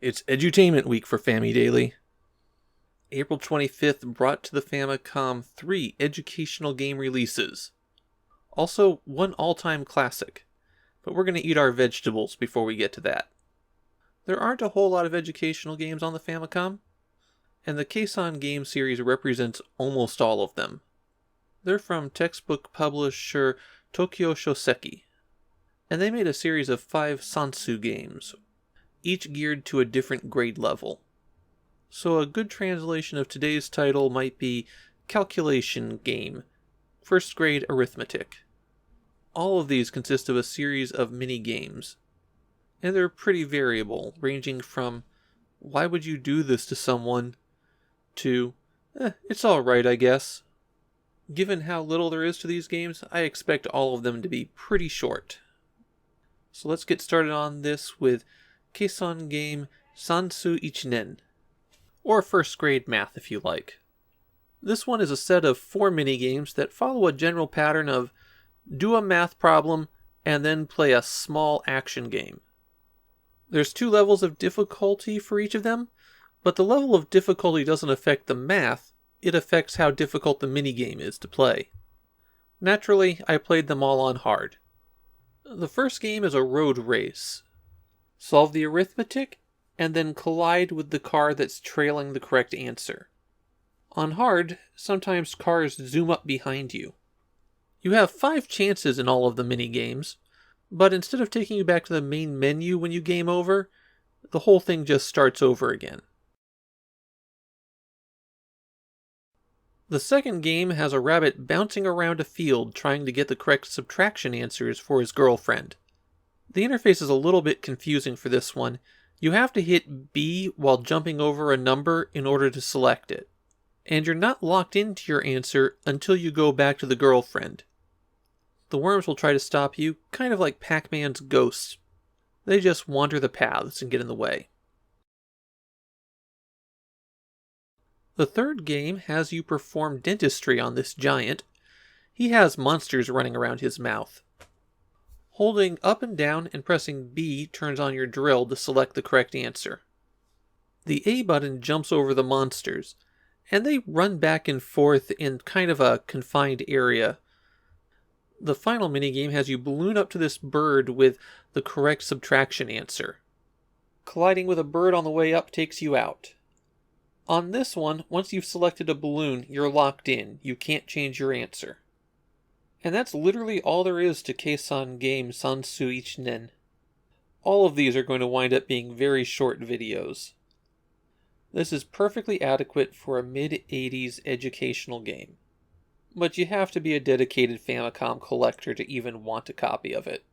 It's edutainment week for Famidaily. April 25th brought to the Famicom 3 educational game releases. Also, one all-time classic. But we're going to eat our vegetables before we get to that. There aren't a whole lot of educational games on the Famicom, and the Keisan Game series represents almost all of them. They're from textbook publisher Tokyo Shoseki, and they made a series of 5 Sansuu games, each geared to a different grade level. So a good translation of today's title might be Calculation Game, First Grade Arithmetic. All of these consist of a series of mini-games, and they're pretty variable, ranging from, why would you do this to someone, to, it's alright I guess. Given how little there is to these games, I expect all of them to be pretty short. So let's get started on this with Keisan Game Sansuu 1年, or first grade math if you like. This one is a set of 4 mini-games that follow a general pattern of do a math problem and then play a small action game. There's 2 levels of difficulty for each of them, but the level of difficulty doesn't affect the math, it affects how difficult the minigame is to play. Naturally, I played them all on hard. The first game is a road race. Solve the arithmetic, and then collide with the car that's trailing the correct answer. On hard, sometimes cars zoom up behind you. You have 5 chances in all of the mini-games, but instead of taking you back to the main menu when you game over, the whole thing just starts over again. The second game has a rabbit bouncing around a field trying to get the correct subtraction answers for his girlfriend. The interface is a little bit confusing for this one. You have to hit B while jumping over a number in order to select it. And you're not locked into your answer until you go back to the girlfriend. The worms will try to stop you, kind of like Pac-Man's ghosts. They just wander the paths and get in the way. The third game has you perform dentistry on this giant. He has monsters running around his mouth. Holding up and down and pressing B turns on your drill to select the correct answer. The A button jumps over the monsters, and they run back and forth in kind of a confined area. The final minigame has you balloon up to this bird with the correct subtraction answer. Colliding with a bird on the way up takes you out. On this one, once you've selected a balloon, you're locked in. You can't change your answer. And that's literally all there is to Keisan Game Sansuu 1年. All of these are going to wind up being very short videos. This is perfectly adequate for a mid-80s educational game. But you have to be a dedicated Famicom collector to even want a copy of it.